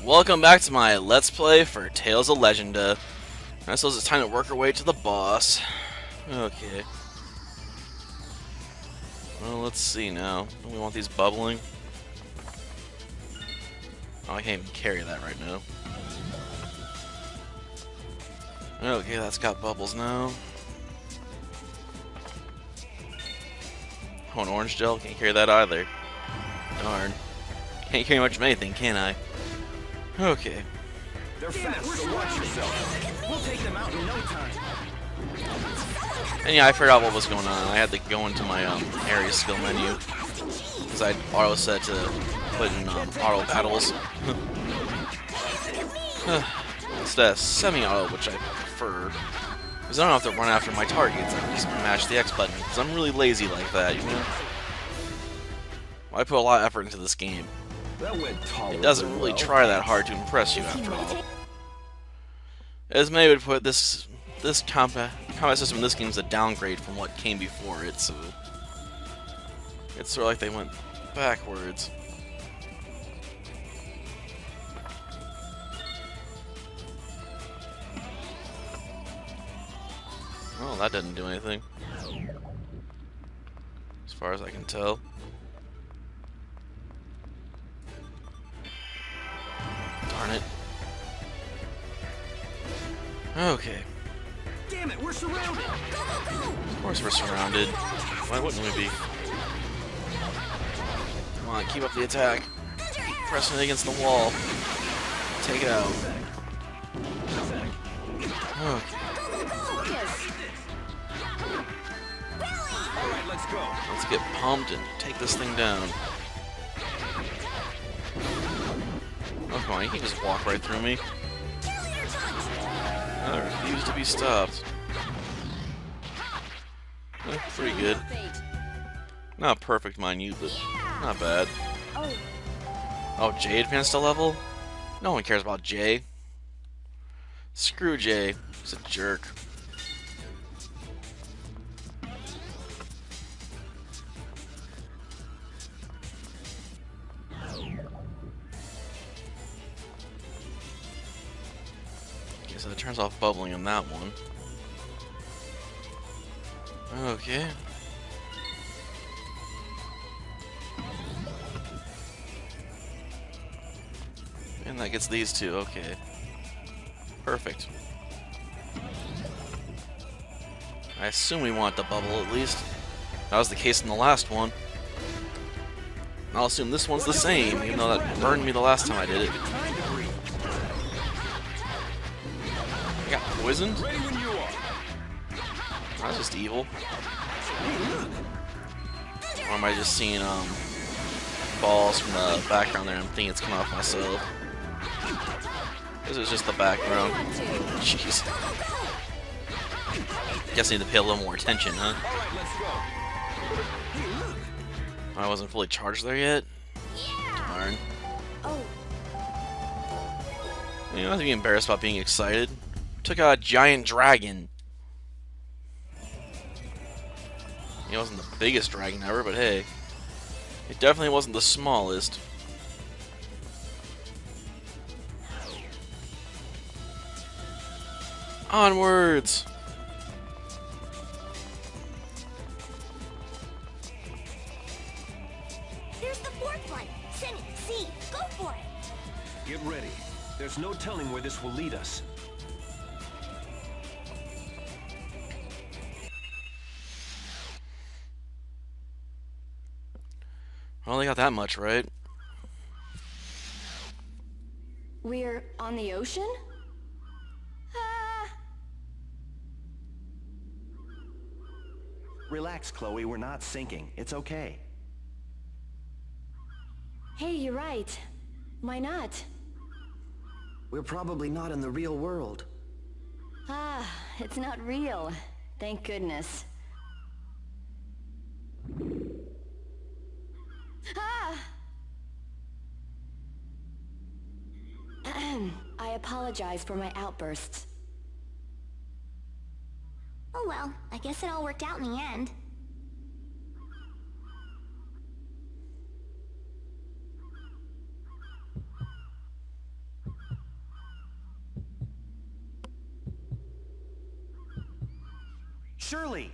welcome back to my Let's Play for Tales of Legendia. I suppose it's time to work our way to the boss. Okay. Well, let's see now. Do we want these bubbling? Oh, I can't even carry that right now. Okay, that's got bubbles now. Oh, an orange gel? Can't carry that either. Darn. Can't carry much of anything, can I? Okay. They're fast, so watch yourself. We'll take them out in no time. And yeah, I forgot what was going on. I had to go into my area skill menu because I auto set to put in auto battles instead of semi-auto, which I prefer. Because I don't have to run after my targets. I can just mash the X button. Because I'm really lazy like that, you know. Well, I put a lot of effort into this game. It doesn't really try that hard to impress you, after all. As many would put, this combat system in this game is a downgrade from what came before it, so it's sort of like they went backwards. Oh, that didn't do anything, as far as I can tell. Darn it. Okay. Damn it, we're surrounded. Of course we're surrounded. Why wouldn't we be? Come on, keep up the attack. Keep pressing it against the wall. Take it out. Okay. Alright, let's go. Let's get pumped and take this thing down. Oh, come on, you can just walk right through me. I refuse to be stopped. Pretty good. Not perfect, mind you, but not bad. Oh, Jay advanced a level? No one cares about Jay. Screw Jay. He's a jerk. Okay, so it turns off bubbling in that one. Okay. And that gets these two, okay. Perfect. I assume we want the bubble at least. That was the case in the last one. I'll assume this one's the same, even though that burned me the last time I did it. I got poisoned? That's just evil. Or am I just seeing balls from the background there and I'm thinking it's coming off myself? This is just the background. Jeez. Guess I need to pay a little more attention, huh? I wasn't fully charged there yet? Darn. You don't have to be embarrassed about being excited. Took out a giant dragon. It wasn't the biggest dragon ever, but hey. It definitely wasn't the smallest. Onwards! There's the fourth one. Send it. See, go for it. Get ready. There's no telling where this will lead us. I only got that much, right? We're on the ocean? Relax, Chloe. We're not sinking. It's okay. Hey, you're right. Why not? We're probably not in the real world. It's not real. Thank goodness. I apologize for my outbursts. Oh well, I guess it all worked out in the end. Shirley!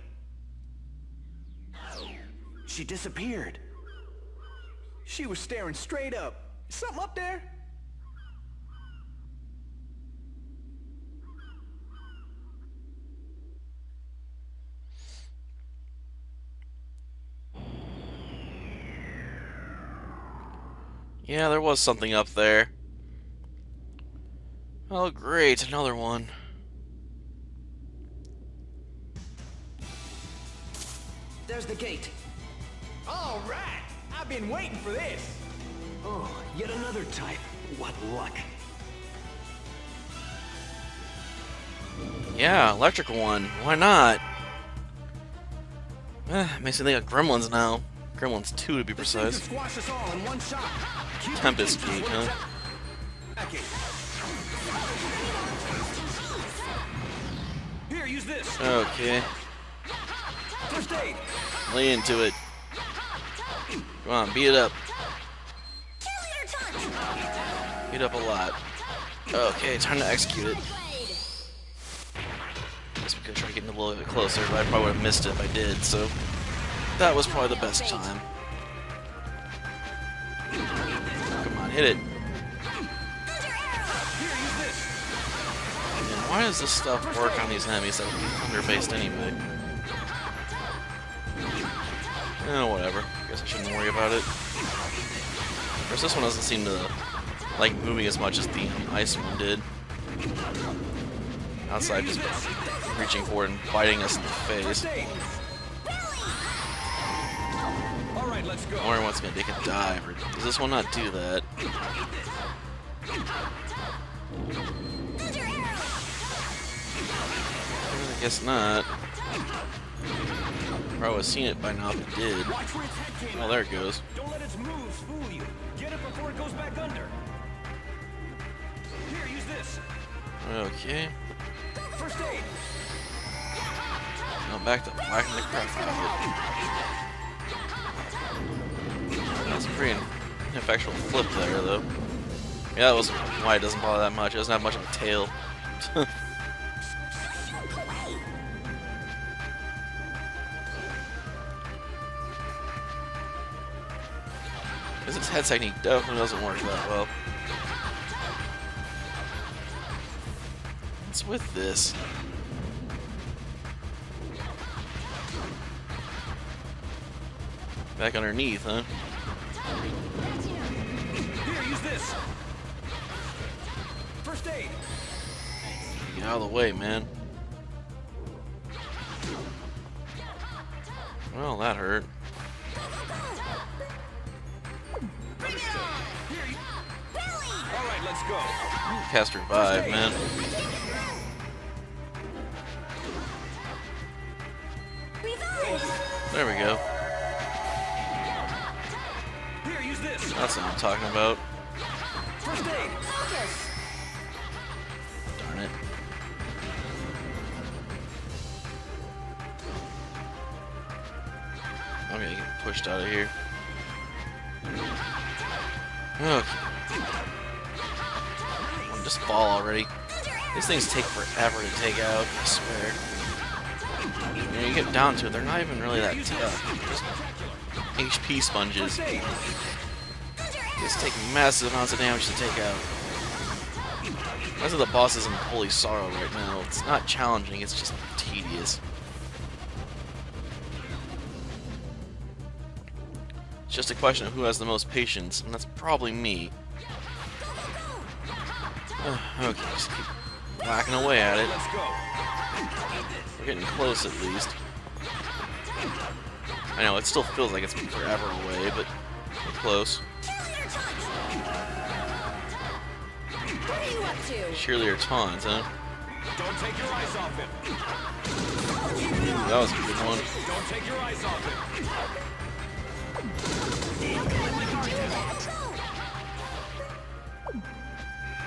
She disappeared. She was staring straight up. Something up there? Yeah, there was something up there. Oh, great, another one. There's the gate. All right. I've been waiting for this. Oh, yet another type. What luck. Yeah, electrical one. Why not? Makes me think of Gremlins now. Gremlins 2 to be This thing could precise. squash us all in one shot. Tempest Gaet, huh? Here, use this. Okay, First aid. lay into it. Come on, beat it up. Cheerleader time. Beat it up a lot. Okay, time to execute it. Guess we could try getting a little bit closer, but I probably would have missed it if I did, so that was probably the best time. Come on, hit it. Man, why does this stuff work on these enemies that would be thunder-based anyway? Whatever. Guess I shouldn't worry about it. Of course, this one doesn't seem to like moving as much as the ice one did. Outside just reaching forward and biting us in the face. All right, let's go. I'm wondering what's gonna take a dive, or does this one not do that? I guess not. Probably would have seen it by now if it did. Watch where its head came Oh, out. there it goes. Don't let its moves fool you. Get it before it goes back under. Here, use this. Okay. First aid. Now back to whacking the crap out of it. That's a pretty ineffectual flip there, though. Yeah, that was why it doesn't bother that much. It doesn't have much of a tail. Because its head technique definitely doesn't work that well. What's with this? Back underneath, huh? Here, use this. First aid. Get out of the way, man. Well, that hurt. All right, let's go. Cast revive, man. There we go. Here, use this. That's what I'm talking about. First aid. Darn it. I'm gonna get pushed out of here. Okay. Just fall already. These things take forever to take out, I swear. You know, you get down to it, they're not even really that tough. Just HP sponges. They just take massive amounts of damage to take out. That's what the boss is in Holy Sorrow right now. It's not challenging, it's just tedious. It's just a question of who has the most patience, and that's probably me. Okay, just keep whacking away at it. Let's go. We're getting close at least. I know, it still feels like it's forever away, but we're close. What are you up to? Cheerleader taunts, huh? Don't take your eyes off him. Ooh, that was a good one. Don't take your eyes off him.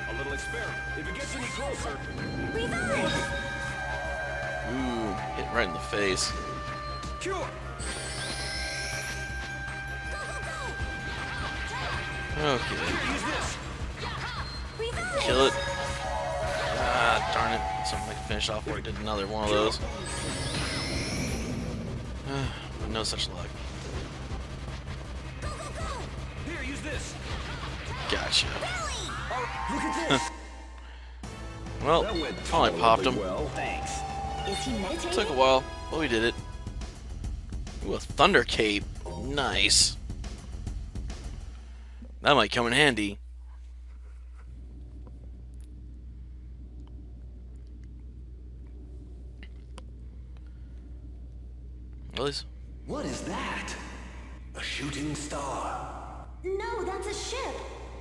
A little experiment. If it gets any closer. Ooh, hit right in the face. Cure. Okay, Here, use this. kill it. Ah, darn it. Something I can finish off where I did another one of those. No such luck. Go, go, go! Here, use this. Gotcha. Look at this. Well, That went finally popped him. well. Thanks. Is he meditating? Took a while, but we did it. Ooh, a thunder cape. Nice. That might come in handy. Willis? What is that? A shooting star. No, that's a ship.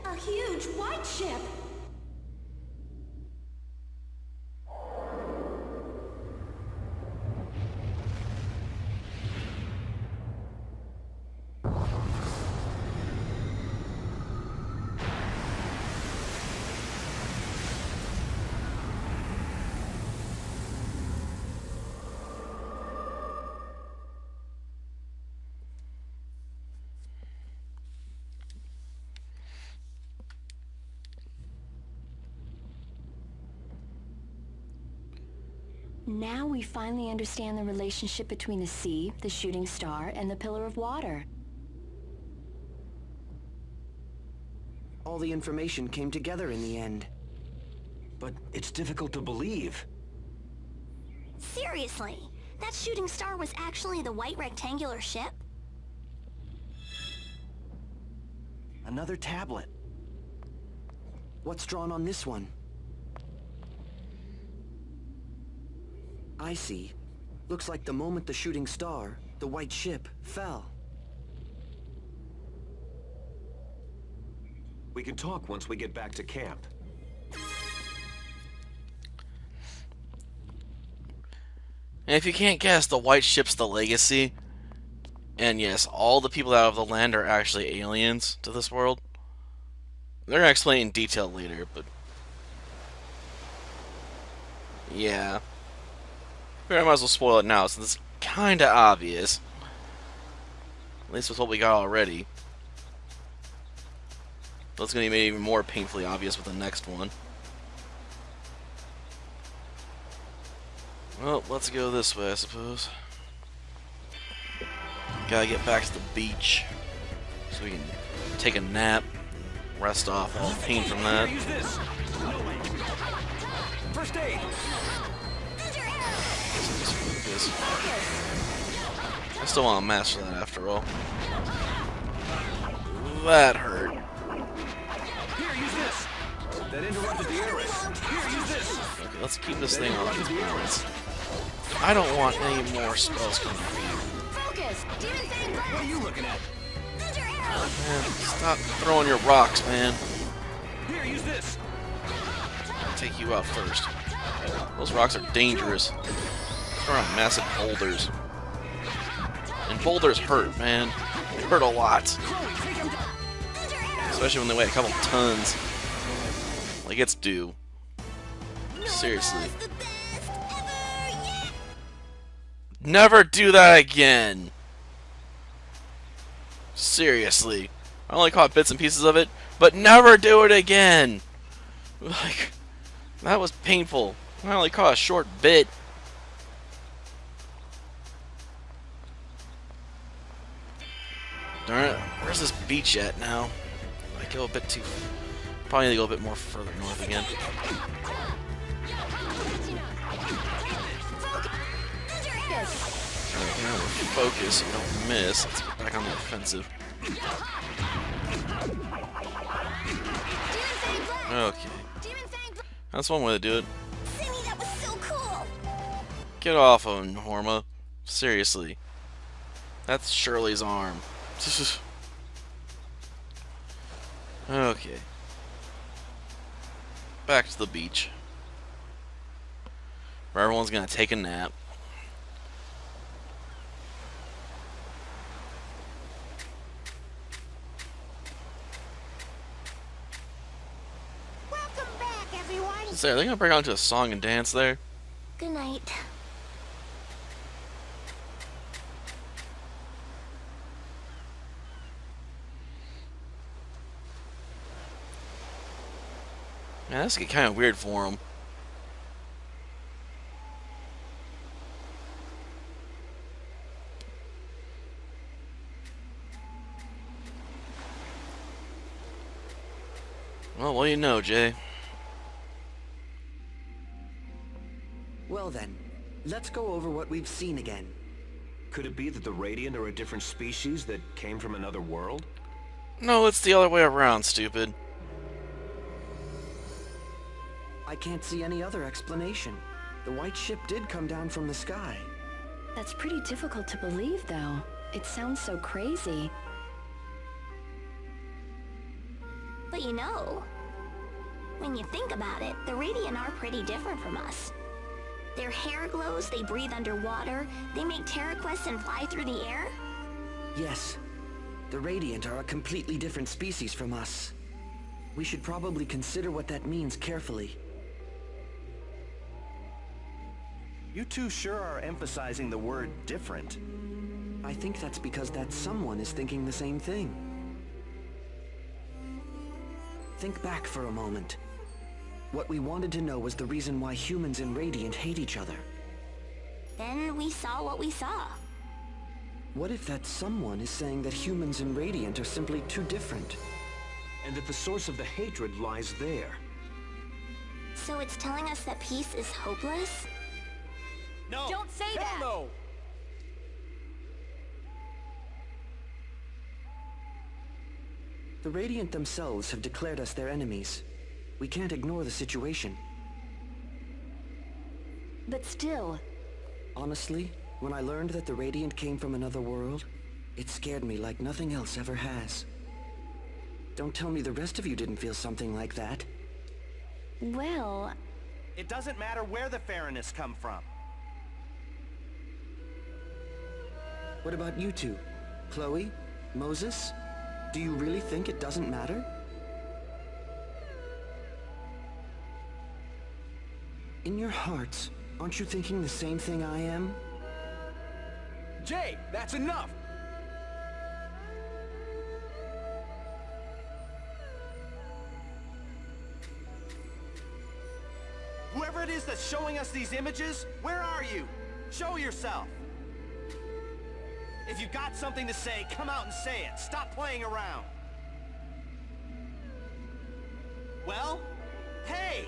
A huge white ship. Now we finally understand the relationship between the sea, the shooting star, and the pillar of water. All the information came together in the end. But it's difficult to believe. Seriously, that shooting star was actually the white rectangular ship? Another tablet. What's drawn on this one? I see. Looks like the moment the shooting star, the white ship, fell. We can talk once we get back to camp. And if you can't guess, the white ship's the Legacy. And yes, all the people out of the land are actually aliens to this world. They're gonna explain in detail later, but yeah. I might as well spoil it now, since it's kinda obvious. At least with what we got already. But it's gonna be made even more painfully obvious with the next one. Well, let's go this way, I suppose. Gotta get back to the beach so we can take a nap, rest off all the pain from that. Here, use this. First aid. I still want to master that after all. That hurt. Here, use this. That interrupted the arrows. Here, use this. Okay, let's keep this thing on its balance. I don't want any more spells coming from you. Focus! Demon Fang What are Blast! you looking at? Thunder Arrow! Man, stop throwing your rocks, man. Here, use this. I'll take you out first. Those rocks are dangerous. They're on massive boulders. And boulders hurt, man. They hurt a lot. Especially when they weigh a couple tons. Like it's due. Seriously. The best ever! Yeah! Never do that again. Seriously. I only caught bits and pieces of it, but never do it again. Like, that was painful. I only caught a short bit. Darn it. Where's this beach at now? I go a bit too... Probably need to go a bit more further north again. Okay, now we're focused so we don't miss. Let's get back on the offensive. Demon Fang Blast! Okay. Demon Fang Blast! That's one way to do it. Simmy, that was so cool! Get off of him, Horma. Seriously. That's Shirley's arm. Okay. Back to the beach. Where everyone's gonna take a nap. Welcome back, everyone! Are they gonna break out into a song and dance there? Good night. Man, this get kind of weird for him. What do you know, Jay? Well then, let's go over what we've seen again. Could it be that the Radiant are a different species that came from another world? No, it's the other way around, stupid. I can't see any other explanation. The white ship did come down from the sky. That's pretty difficult to believe, though. It sounds so crazy. But you know, when you think about it, the Radiant are pretty different from us. Their hair glows, they breathe underwater, they make terraquests and fly through the air. Yes, the Radiant are a completely different species from us. We should probably consider what that means carefully. You two sure are emphasizing the word different. I think that's because that someone is thinking the same thing. Think back for a moment. What we wanted to know was the reason why humans and Radiant hate each other. Then we saw what we saw. What if that someone is saying that humans and Radiant are simply too different? And that the source of the hatred lies there. So it's telling us that peace is hopeless? No! Don't say Hell that! No! The Radiant themselves have declared us their enemies. We can't ignore the situation. But still, Honestly, when I learned that the Radiant came from another world, it scared me like nothing else ever has. Don't tell me the rest of you didn't feel something like that. well, It doesn't matter where the Farinists come from. What about you two? Chloe? Moses? Do you really think it doesn't matter? In your hearts, aren't you thinking the same thing I am? Jay, that's enough! Whoever it is that's showing us these images, where are you? Show yourself. If you've got something to say, come out and say it. Stop playing around. Well? Hey!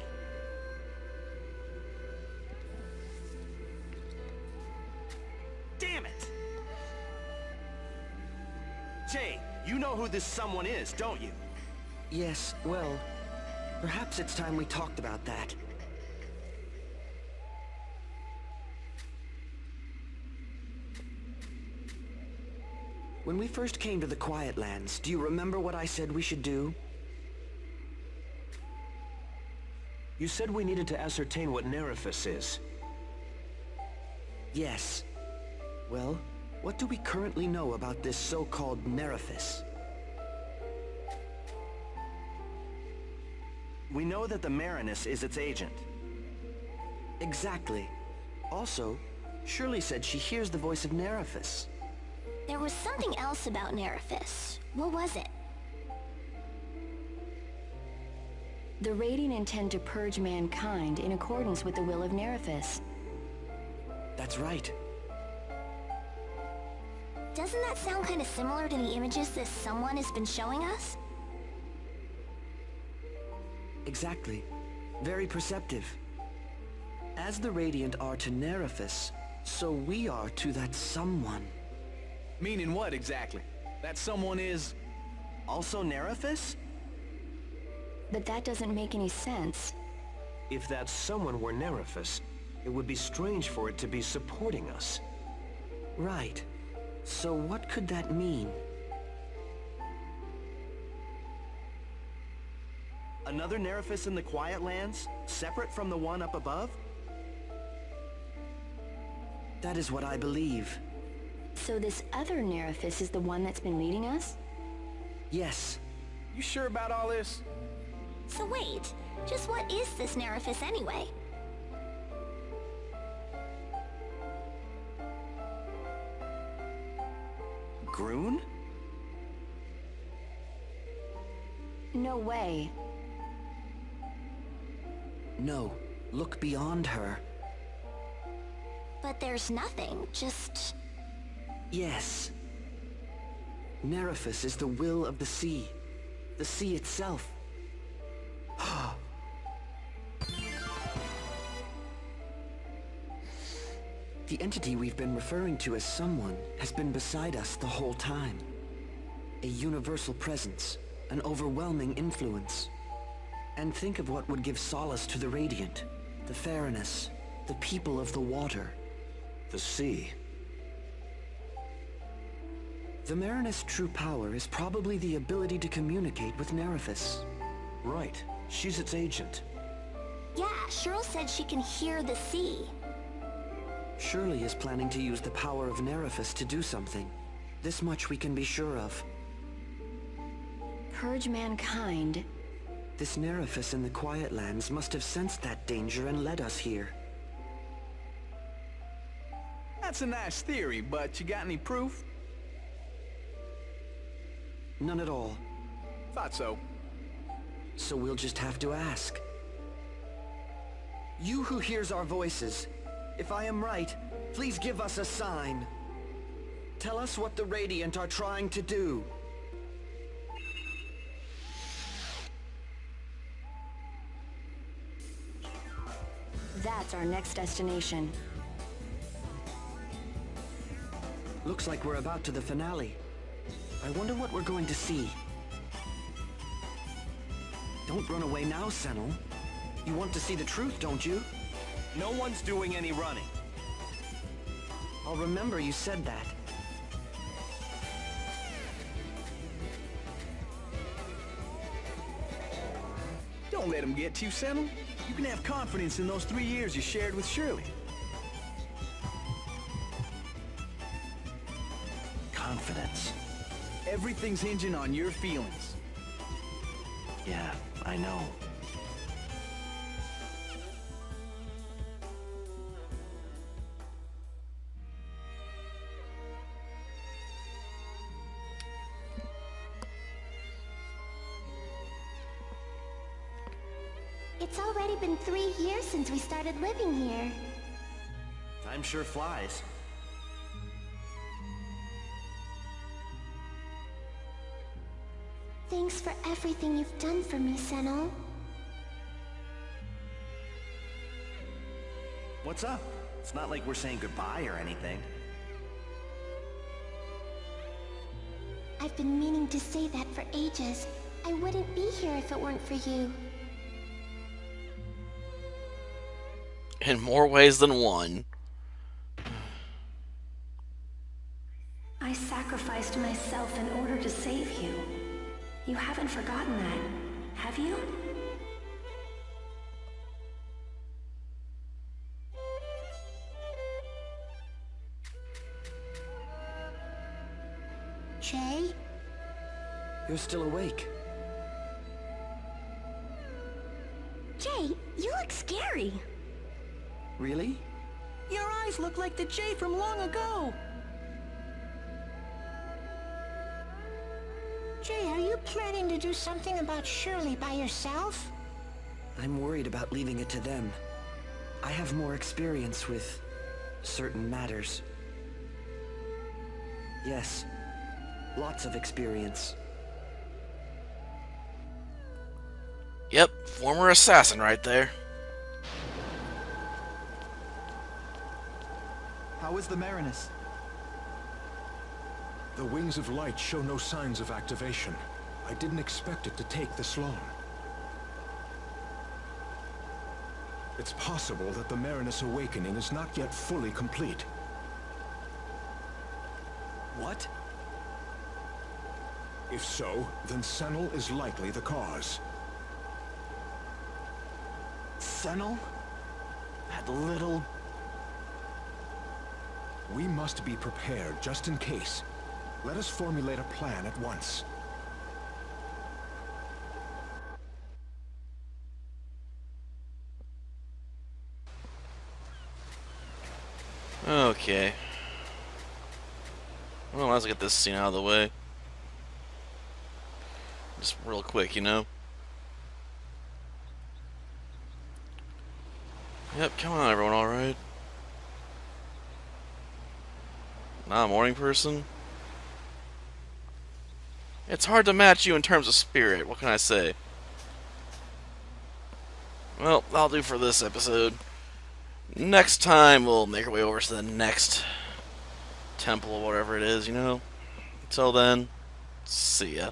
Damn it! Jay, you know who this someone is, don't you? Yes, well, perhaps it's time we talked about that. When we first came to the Quiet Lands, do you remember what I said we should do? You said we needed to ascertain what Nerifus is. Yes. Well, what do we currently know about this so-called Nerifus? We know that the Marinus is its agent. Exactly. Also, Shirley said she hears the voice of Nerifus. There was something else about Nerifus. What was it? the Radiant intend to purge mankind in accordance with the will of Nerifus. That's right. Doesn't that sound kind of similar to the images this someone has been showing us? Exactly. Very perceptive. As the Radiant are to Nerifus, so we are to that someone. Meaning what exactly? That someone is... Also Nerifus? But that doesn't make any sense. If that someone were Nerifus, it would be strange for it to be supporting us. Right. So what could that mean? Another Nerifus in the Quiet Lands? Separate from the one up above? That is what I believe. So this other Nerifus is the one that's been leading us? Yes. You sure about all this? So wait, just what is this Nerifus anyway? Groon? No way. No. Look beyond her. But there's nothing, just... Yes. Nerifus is the will of the sea. The sea itself. The entity we've been referring to as someone has been beside us the whole time. A universal presence, an overwhelming influence. And think of what would give solace to the Radiant, the Fairness, the people of the water. The sea. The Marinus' true power is probably the ability to communicate with Nerifus. Right. She's its agent. Yeah, Cheryl said she can hear the sea. Shirley is planning to use the power of Nerifus to do something. This much we can be sure of. Purge mankind. This Nerifus in the Quiet Lands must have sensed that danger and led us here. That's a nice theory, but you got any proof? None at all. Thought so. So we'll just have to ask. You who hears our voices, if I am right, please give us a sign. Tell us what the Radiant are trying to do. That's our next destination. Looks like we're about to the finale. I wonder what we're going to see. Don't run away now, Senel. You want to see the truth, don't you? No one's doing any running. I'll remember you said that. Don't let him get to you, Senel. You can have confidence in those 3 years you shared with Shirley. Confidence. Everything's hinging on your feelings. Yeah, I know. It's already been 3 years since we started living here. Time sure flies. Thanks for everything you've done for me, Senel. What's up? It's not like we're saying goodbye or anything. I've been meaning to say that for ages. I wouldn't be here if it weren't for you. In more ways than one. I sacrificed myself in order to save you. You haven't forgotten that, have you? Jay? You're still awake. Jay, you look scary. Really? Your eyes look like the Jay from long ago. Jay, are you planning to do something about Shirley by yourself? I'm worried about leaving it to them. I have more experience with certain matters. Yes, lots of experience. Yep, former assassin right there. How is the Marinus? The Wings of Light show no signs of activation. I didn't expect it to take this long. It's possible that the Marinus awakening is not yet fully complete. What? If so, then Senel is likely the cause. Senel? That little... We must be prepared just in case. Let us formulate a plan at once. Okay. Well, let's get this scene out of the way. Just real quick, you know? Yep, come on everyone, alright? Not a morning person? It's hard to match you in terms of spirit, what can I say? Well, that'll do for this episode. Next time, we'll make our way over to the next temple or whatever it is, you know? Until then, see ya.